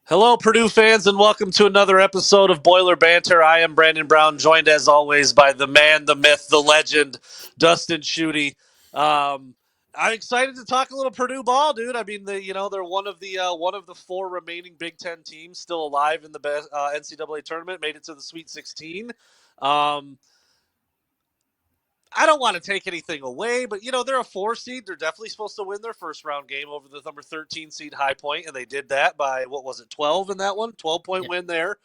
Hello, Purdue fans, and welcome to another episode of Boiler Banter. I am Brandon Brown, joined as always by the man, the myth, the legend, Dustin Schutte. I'm excited to talk a little Purdue ball, dude. I mean, they're one of the four remaining Big Ten teams still alive in the NCAA tournament. Made it to the Sweet 16. Um, I don't want to take anything away, but they're a 4 seed. They're definitely supposed to win their first round game over the number 13 seed High Point, and they did that by what was it, 12 in that one, 12-point Yeah. win there.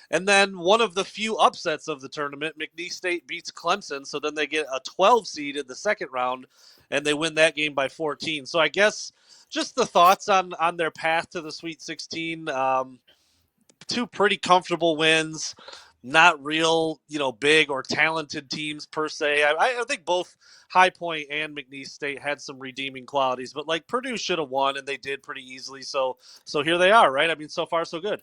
And then one of the few upsets of the tournament, McNeese State beats Clemson, so then they get a 12 seed in the second round, and they win that game by 14. So I guess just the thoughts on their path to the Sweet 16. Two pretty comfortable wins, not real, big or talented teams per se. I think both High Point and McNeese State had some redeeming qualities, but like Purdue should have won, and they did pretty easily. So here they are, right? I mean, so far so good.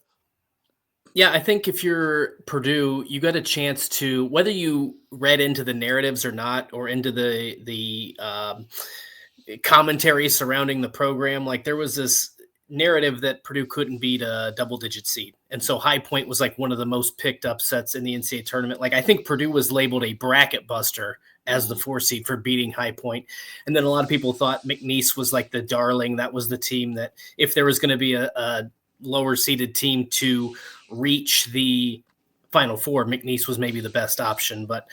Yeah, I think if you're Purdue, you got a chance to, whether you read into the narratives or not, or into the commentary surrounding the program. Like there was this narrative that Purdue couldn't beat a double-digit seed, and so High Point was like one of the most picked upsets in the NCAA tournament. Like I think Purdue was labeled a bracket buster as the 4 seed for beating High Point, and then a lot of people thought McNeese was like the darling. That was the team that if there was going to be a lower seeded team to reach the Final Four, McNeese was maybe the best option. But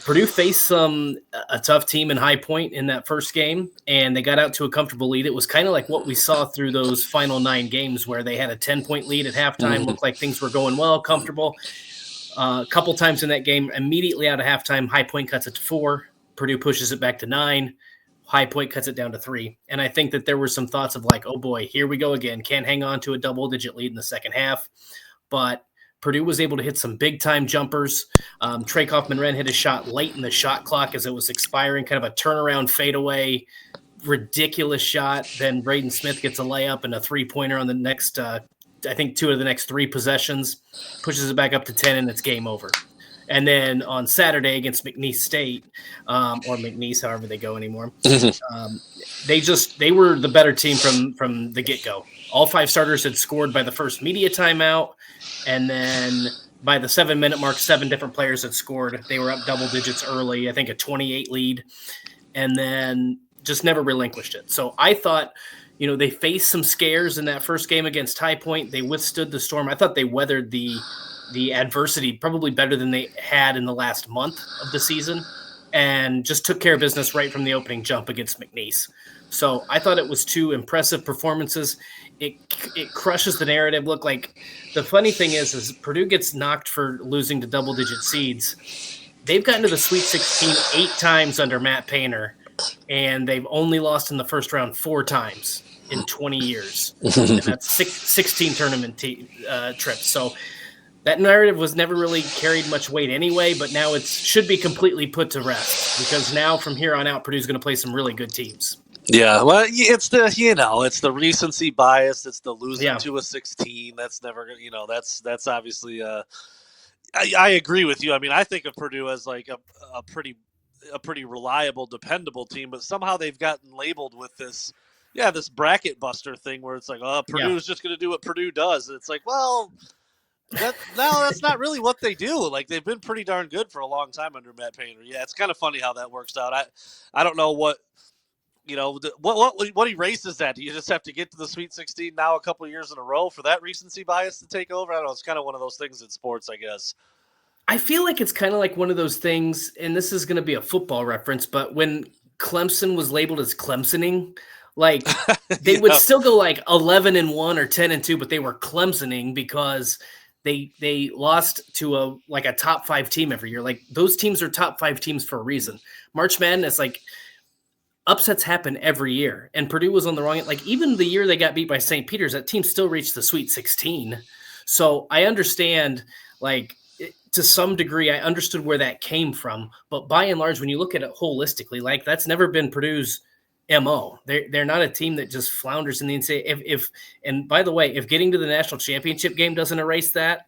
Purdue faced a tough team in High Point in that first game, and they got out to a comfortable lead. It was kind of like what we saw through those final 9 games where they had a 10-point lead at halftime, looked like things were going well, comfortable. A couple times in that game, immediately out of halftime, High Point cuts it to 4. Purdue pushes it back to 9. High Point cuts it down to 3. And I think that there were some thoughts of like, oh boy, here we go again. Can't hang on to a double-digit lead in the second half. But Purdue was able to hit some big-time jumpers. Trey Kaufman-Renn hit a shot late in the shot clock as it was expiring, kind of a turnaround fadeaway, ridiculous shot. Then Braden Smith gets a layup and a three-pointer on the next, I think 2 of the next 3 possessions, pushes it back up to 10, and it's game over. And then on Saturday against McNeese State, or McNeese, however they go anymore, they were the better team from the get-go. All 5 starters had scored by the first media timeout, and then by the 7-minute mark, 7 different players had scored. They were up double digits early, I think a 28 lead, and then just never relinquished it. So I thought, they faced some scares in that first game against High Point. They withstood the storm. I thought they weathered the adversity probably better than they had in the last month of the season, and just took care of business right from the opening jump against McNeese. So I thought it was 2 impressive performances. It crushes the narrative. Look, like the funny thing is Purdue gets knocked for losing to double-digit seeds. They've gotten to the Sweet 16 8 times under Matt Painter, and they've only lost in the first round 4 times in 20 years. And that's 16 tournament trips. So that narrative was never really carried much weight anyway, but now it should be completely put to rest because now from here on out, Purdue's going to play some really good teams. Yeah, well, it's the recency bias. It's the losing to a 16. That's never, that's obviously. I agree with you. I mean, I think of Purdue as like a pretty reliable, dependable team, but somehow they've gotten labeled with this bracket buster thing where it's like, oh, Purdue's just going to do what Purdue does. And it's like, well, that's not really what they do. Like they've been pretty darn good for a long time under Matt Painter. Yeah, it's kind of funny how that works out. I don't know what. What erases that? Do you just have to get to the Sweet 16 now a couple of years in a row for that recency bias to take over? I don't know. It's kind of one of those things in sports, I guess. I feel like it's kind of like one of those things, and this is going to be a football reference, but when Clemson was labeled as Clemsoning, like they would still go like 11-1 or 10-2, but they were Clemsoning because they lost to a top 5 team every year. Like those teams are top 5 teams for a reason. March Madness, like upsets happen every year, and Purdue was on the wrong end. Like even the year they got beat by St. Peter's, that team still reached the Sweet 16. So I understand, like to some degree, I understood where that came from. But by and large, when you look at it holistically, like that's never been Purdue's MO. They're not a team that just flounders in the NCAA. And by the way, if getting to the national championship game doesn't erase that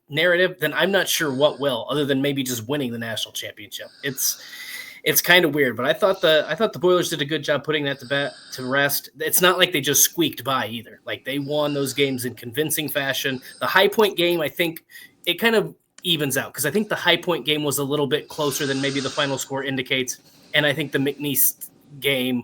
narrative, then I'm not sure what will, other than maybe just winning the national championship. it's kind of weird, but I thought the Boilers did a good job putting that to rest. It's not like they just squeaked by either. Like they won those games in convincing fashion. The High Point game, I think it kind of evens out because I think the High Point game was a little bit closer than maybe the final score indicates, and I think the McNeese game,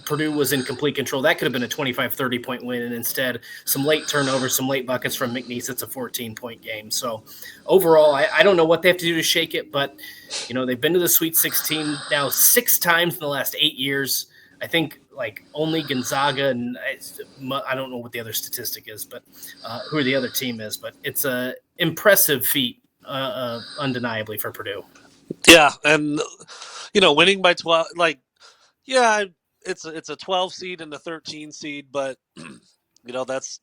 Purdue was in complete control. That could have been a 25-30 point win, and instead some late turnovers, some late buckets from McNeese. It's a 14-point game. So overall, I don't know what they have to do to shake it, but they've been to the Sweet 16 now 6 times in the last 8 years. I think like only Gonzaga, and I don't know what the other statistic is, but who the other team is, but it's a impressive feat, undeniably, for Purdue. Yeah, and winning by 12, it's a 12 seed and a 13 seed, but that's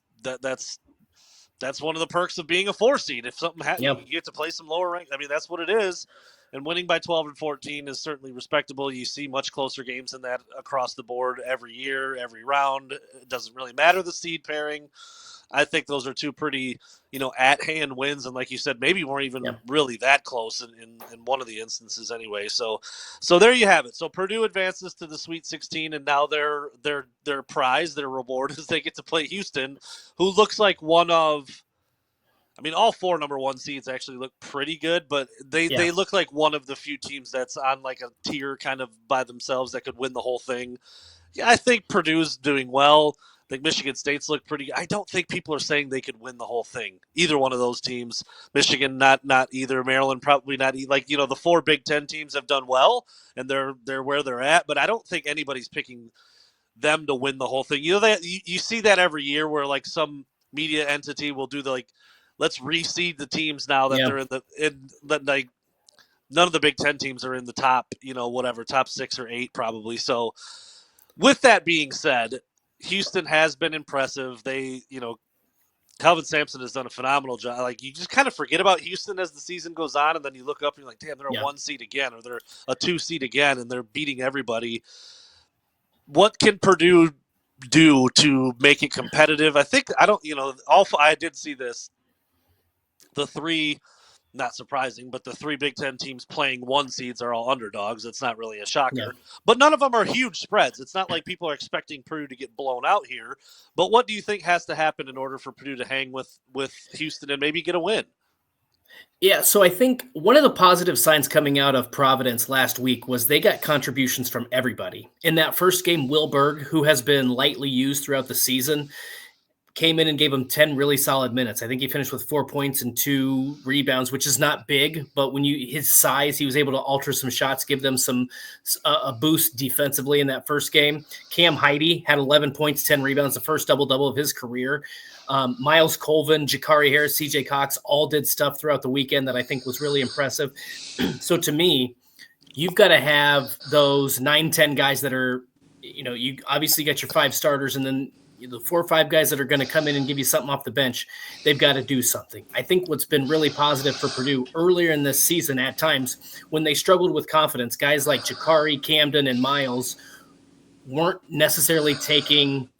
one of the perks of being a 4 seed. If something happens, you get to play some lower rank. I mean, that's what it is. And winning by 12 and 14 is certainly respectable. You see much closer games than that across the board every year, every round. It doesn't really matter the seed pairing. I think those are 2 pretty, at-hand wins, and like you said, maybe weren't even really that close in one of the instances anyway. So there you have it. So Purdue advances to the Sweet 16, and now their prize, their reward, is they get to play Houston, who looks like one of, all 4 number 1 seeds actually look pretty good, but they look like one of the few teams that's on like a tier kind of by themselves that could win the whole thing. Yeah, I think Purdue's doing well. I think Michigan State's look pretty. I don't think people are saying they could win the whole thing. Either one of those teams. Michigan, not either. Maryland, probably not. The 4 Big Ten teams have done well, and they're where they're at. But I don't think anybody's picking them to win the whole thing. You see that every year where like some media entity will do let's reseed the teams now that they're none of the Big Ten teams are in the top, top 6 or 8 probably. So with that being said, Houston has been impressive. They, Calvin Sampson has done a phenomenal job. Like, you just kind of forget about Houston as the season goes on, and then you look up and you're like, damn, they're a 1 seed again, or they're a 2 seed again, and they're beating everybody. What can Purdue do to make it competitive? I did see this. The 3, not surprising, but the 3 Big Ten teams playing 1 seeds are all underdogs. It's not really a shocker. Yeah. But none of them are huge spreads. It's not like people are expecting Purdue to get blown out here. But what do you think has to happen in order for Purdue to hang with Houston and maybe get a win? Yeah, so I think one of the positive signs coming out of Providence last week was they got contributions from everybody. In that first game, Will Berg, who has been lightly used throughout the season, came in and gave him 10 really solid minutes. I think he finished with 4 points and 2 rebounds, which is not big, but when his size, he was able to alter some shots, give them a boost defensively in that first game. Cam Heide had 11 points, 10 rebounds, the first double-double of his career. Miles Colvin, Jakari Harris, CJ Cox all did stuff throughout the weekend that I think was really impressive. So to me, you've got to have those 9-10 guys that are, you obviously got your 5 starters, and then the 4 or 5 guys that are going to come in and give you something off the bench. They've got to do something. I think what's been really positive for Purdue earlier in this season, at times when they struggled with confidence, guys like Jakari, Camden, and Miles weren't necessarily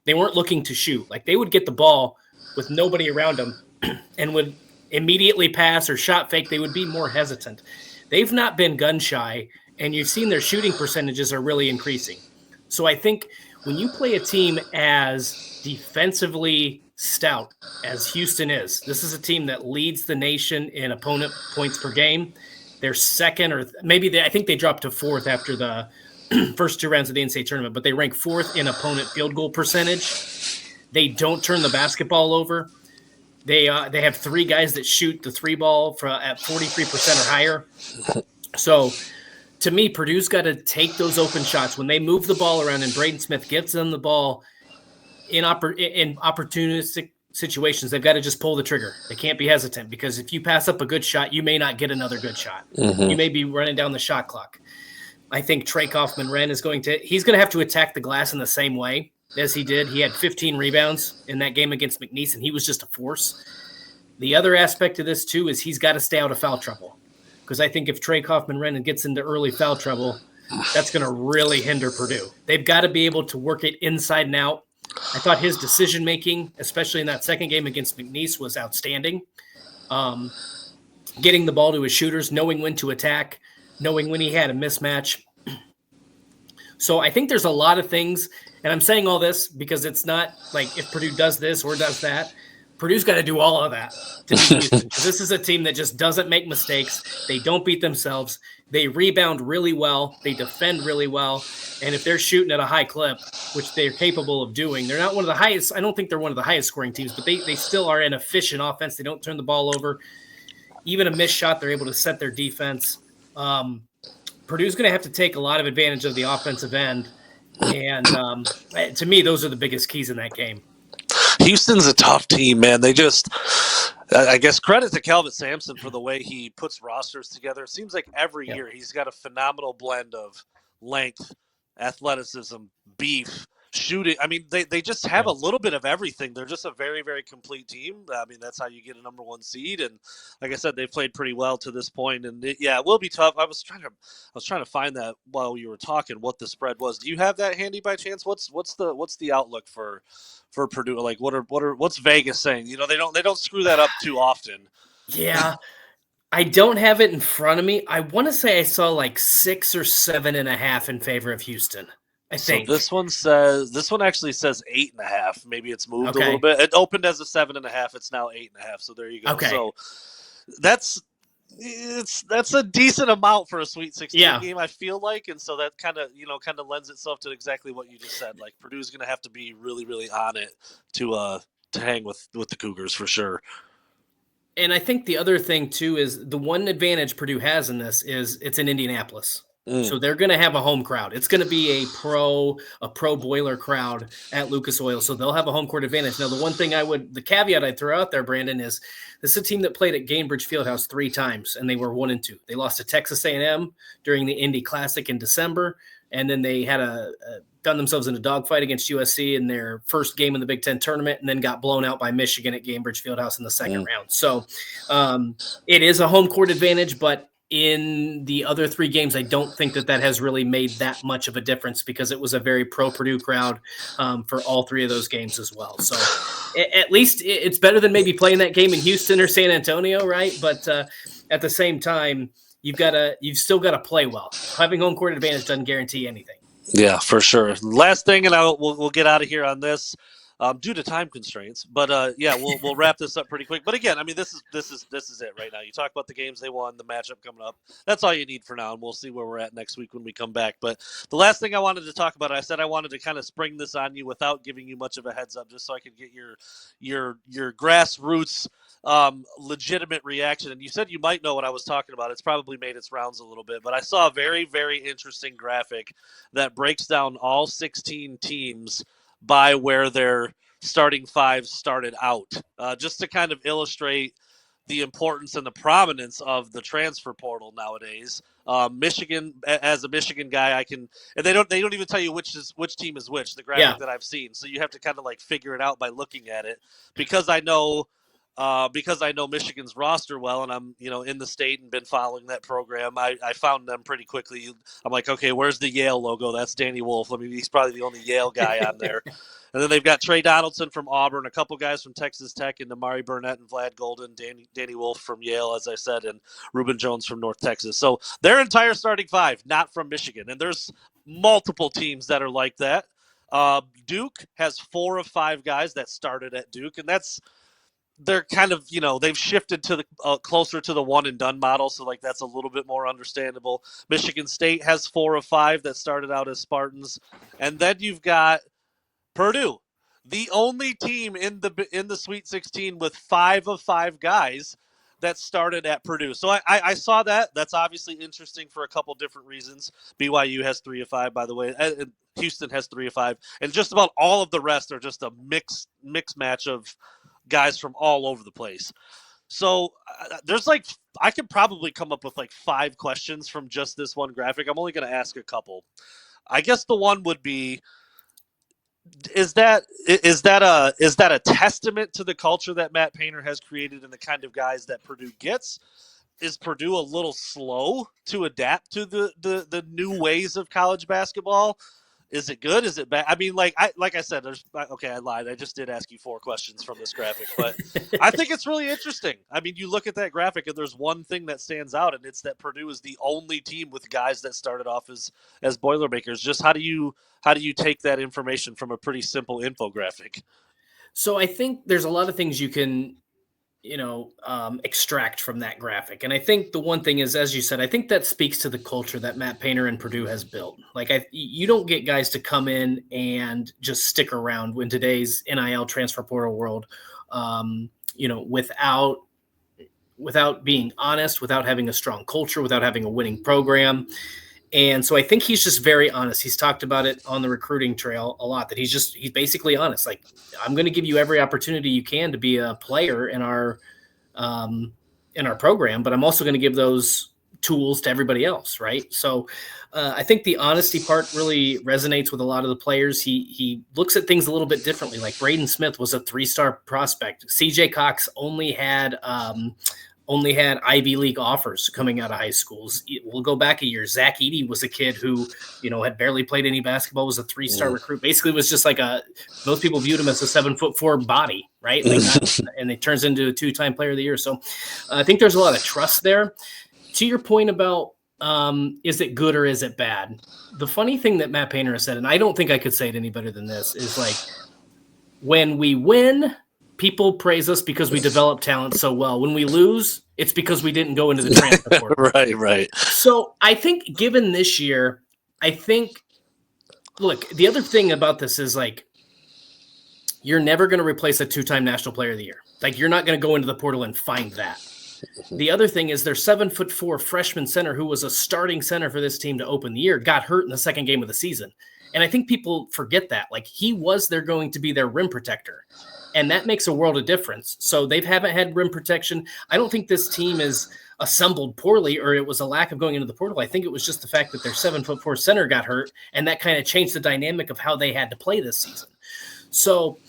they weren't looking to shoot. Like, they would get the ball with nobody around them and would immediately pass or shot fake. They would be more hesitant. They've not been gun shy, and you've seen their shooting percentages are really increasing. So I think when you play a team as defensively stout as Houston is, this is a team that leads the nation in opponent points per game. They're second, or maybe I think they dropped to 4th after the first 2 rounds of the NCAA tournament, but they rank 4th in opponent field goal percentage. They don't turn the basketball over. They have 3 guys that shoot the 3 ball at 43% or higher. So to me, Purdue's got to take those open shots when they move the ball around, and Braden Smith gives them the ball in opportunistic situations. They've got to just pull the trigger. They can't be hesitant, because if you pass up a good shot, you may not get another good shot. Mm-hmm. You may be running down the shot clock. I think Trey Kaufman-Renn he's going to have to attack the glass in the same way as he did. He had 15 rebounds in that game against McNeese, and he was just a force. The other aspect of this, too, is he's got to stay out of foul trouble, because I think if Trey Kaufman-Renn gets into early foul trouble, that's going to really hinder Purdue. They've got to be able to work it inside and out. I thought his decision-making, especially in that second game against McNeese, was outstanding. Getting the ball to his shooters, knowing when to attack, knowing when he had a mismatch. So I think there's a lot of things, and I'm saying all this because it's not like if Purdue does this or does that. Purdue's got to do all of that to beat Houston, because this is a team that just doesn't make mistakes. They don't beat themselves. They rebound really well. They defend really well. And if they're shooting at a high clip, which they're capable of doing, they're not one of the highest. I don't think they're one of the highest scoring teams, but they still are an efficient offense. They don't turn the ball over. Even a missed shot, they're able to set their defense. Purdue's going to have to take a lot of advantage of the offensive end. And to me, those are the biggest keys in that game. Houston's a tough team, man. They just, I guess, credit to Calvin Sampson for the way he puts rosters together. It seems like every year he's got a phenomenal blend of length, athleticism, beef, shooting. I mean, they just have a little bit of everything. They're just a very, very complete team. I mean, that's how you get a number one seed. And like I said, they've played pretty well to this point. And it will be tough. I was trying to find that while you were talking what the spread was. Do you have that handy by chance? What's the outlook for Purdue? Like what's Vegas saying? You know, they don't screw that up too often. Yeah. I don't have it in front of me. I want to say I saw like 6 or 7.5 in favor of Houston. I think. So this one actually says 8.5. Maybe it's moved a little bit. It opened as a 7.5. It's now 8.5. So there you go. Okay. So that's a decent amount for a Sweet 16 game, I feel like, and so that kind of lends itself to exactly what you just said. Like Purdue's going to have to be really, really on it to hang with the Cougars for sure. And I think the other thing too is the one advantage Purdue has in this is it's in Indianapolis. So they're going to have a home crowd. It's going to be a pro Boiler crowd at Lucas Oil. So they'll have a home court advantage. Now, the caveat I'd throw out there, Brandon, is this is a team that played at Gainbridge Fieldhouse 3 times, and they were 1-2. They lost to Texas A&M during the Indy Classic in December, and then they had done themselves in a dogfight against USC in their first game in the Big Ten tournament, and then got blown out by Michigan at Gainbridge Fieldhouse in the second round. So it is a home court advantage, but in the other 3 games, I don't think that has really made that much of a difference because it was a very pro Purdue crowd for all 3 of those games as well. So at least it's better than maybe playing that game in Houston or San Antonio, right? But at the same time, you've still got to play well. Having home court advantage doesn't guarantee anything. Yeah, for sure. Last thing, and we'll get out of here on this. Due to time constraints, but we'll wrap this up pretty quick. But again, I mean, this is it right now. You talk about the games they won, the matchup coming up. That's all you need for now, and we'll see where we're at next week when we come back. But the last thing I wanted to talk about, I said I wanted to kind of spring this on you without giving you much of a heads up, just so I could get your grassroots legitimate reaction. And you said you might know what I was talking about. It's probably made its rounds a little bit, but I saw a very, very interesting graphic that breaks down all 16 teams by where their starting 5 started out, just to kind of illustrate the importance and the prominence of the transfer portal nowadays. Michigan, as a Michigan guy, and they don't even tell you which team is which, the graphic that I've seen. So you have to kind of like figure it out by looking at it. Because I know Michigan's roster well, and I'm in the state and been following that program. I found them pretty quickly. I'm like, okay, where's the Yale logo? That's Danny Wolf. I mean, he's probably the only Yale guy on there. And then they've got Trey Donaldson from Auburn, a couple guys from Texas Tech, and Amari Burnett and Vlad Golden, Danny Wolf from Yale, as I said, and Reuben Jones from North Texas. So their entire starting 5, not from Michigan. And there's multiple teams that are like that. Duke has 4 of 5 guys that started at Duke, and they're kind of, they've shifted to the closer to the one and done model. So like, that's a little bit more understandable. Michigan State has 4 of 5 that started out as Spartans. And then you've got Purdue, the only team in the Sweet 16 with 5 of 5 guys that started at Purdue. So I saw that. That's obviously interesting for a couple different reasons. BYU has 3 of 5, by the way. And Houston has 3 of 5. And just about all of the rest are just a mixed match of guys from all over the place. So there's I could probably come up with 5 questions from just this one graphic. I'm only going to ask a couple. I guess the one would be, is that a testament to the culture that Matt Painter has created and the kind of guys that Purdue gets? Is Purdue a little slow to adapt to the new ways of college basketball? Is it good? Is it bad? I mean, like I said, I lied. I just did ask you 4 questions from this graphic, but I think it's really interesting. I mean, you look at that graphic, and there's one thing that stands out, and it's that Purdue is the only team with guys that started off as Boilermakers. Just how do you take that information from a pretty simple infographic? So I think there's a lot of things you can extract from that graphic. And I think the one thing is, as you said, I think that speaks to the culture that Matt Painter and Purdue has built. Like, you don't get guys to come in and just stick around in today's NIL transfer portal world, without being honest, without having a strong culture, without having a winning program. And so I think he's just very honest. He's talked about it on the recruiting trail a lot, that he's basically honest. Like, I'm going to give you every opportunity you can to be a player in our program, but I'm also going to give those tools to everybody else. Right. So I think the honesty part really resonates with a lot of the players. He looks at things a little bit differently. Like, Braden Smith was a 3-star prospect. CJ Cox only had Ivy League offers coming out of high schools. We'll go back a year. Zach Edey was a kid who, had barely played any basketball, was a 3-star recruit. Basically was just like most people viewed him as a 7'4" body, right? And it turns into a 2-time player of the year. So I think there's a lot of trust there. To your point about, is it good or is it bad? The funny thing that Matt Painter has said, and I don't think I could say it any better than this, is like, when we win, people praise us because we develop talent so well. When we lose, it's because we didn't go into the transfer portal. Right. So I think, given this year, look, the other thing about this is, like, you're never going to replace a 2-time National Player of the Year. Like, you're not going to go into the portal and find that. The other thing is, their 7'4" freshman center, who was a starting center for this team to open the year, got hurt in the second game of the season. And I think people forget that. Like, he was going to be their rim protector. And that makes a world of difference. So they haven't had rim protection. I don't think this team is assembled poorly, or it was a lack of going into the portal. I think it was just the fact that their 7'4" center got hurt, and that kind of changed the dynamic of how they had to play this season. So,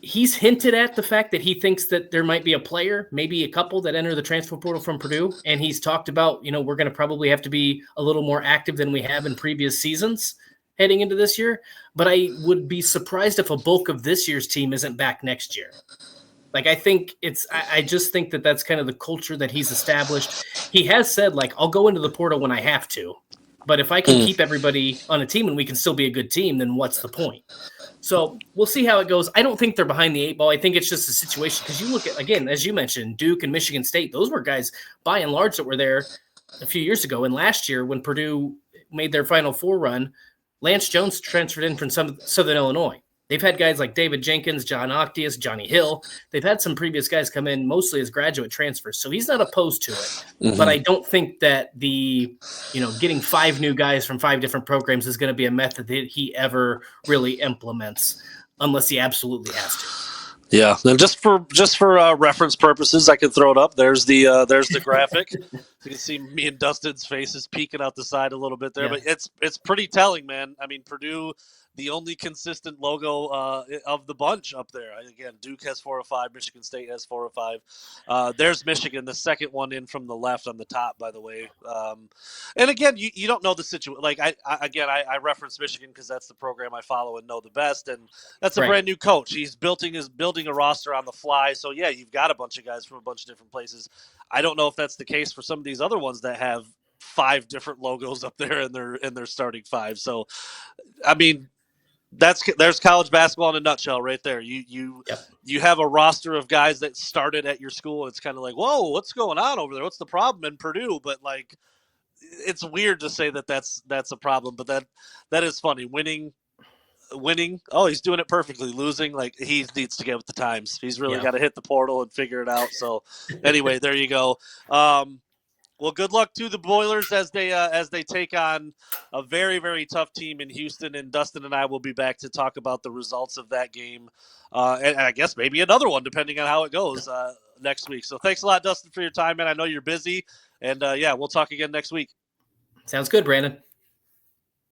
he's hinted at the fact that he thinks that there might be a player, maybe a couple, that enter the transfer portal from Purdue. And he's talked about, we're going to probably have to be a little more active than we have in previous seasons heading into this year. But I would be surprised if a bulk of this year's team isn't back next year. Like, I just think that that's kind of the culture that he's established. He has said, like, I'll go into the portal when I have to, but if I can keep everybody on a team and we can still be a good team, then what's the point? So we'll see how it goes. I don't think they're behind the 8 ball. I think it's just a situation, because you look at, again, as you mentioned, Duke and Michigan State, those were guys by and large that were there a few years ago. And last year, when Purdue made their Final Four run, Lance Jones transferred in from Southern Illinois. They've had guys like David Jenkins, John Octius, Johnny Hill. They've had some previous guys come in mostly as graduate transfers. So he's not opposed to it. Mm-hmm. But I don't think that getting 5 new guys from 5 different programs is going to be a method that he ever really implements, unless he absolutely has to. Yeah, and just for reference purposes, I can throw it up. There's the graphic. You can see me and Dustin's faces peeking out the side a little bit there, yeah. But it's pretty telling, man. I mean, Purdue, the only consistent logo of the bunch up there. Again, Duke has 4 or 5. Michigan State has 4 or 5. There's Michigan, the second one in from the left on the top, by the way. And again, you don't know the situation. Like, I reference Michigan because that's the program I follow and know the best, and that's a brand new coach. He's building a roster on the fly. So yeah, you've got a bunch of guys from a bunch of different places. I don't know if that's the case for some of these other ones that have 5 different logos up there in their starting 5. So, I mean, there's college basketball in a nutshell right there. You have a roster of guys that started at your school. It's kind of like, whoa, what's going on over there? What's the problem in Purdue? But, like, it's weird to say that's a problem, but that is funny. Winning. Oh, he's doing it perfectly. Losing, like, he needs to get with the times. He's really got to hit the portal and figure it out. So anyway, there you go. Well, good luck to the Boilers as they take on a very, very tough team in Houston. And Dustin and I will be back to talk about the results of that game, and I guess maybe another one depending on how it goes next week. So thanks a lot, Dustin, for your time, man. I know you're busy, and we'll talk again next week. Sounds good, Brandon.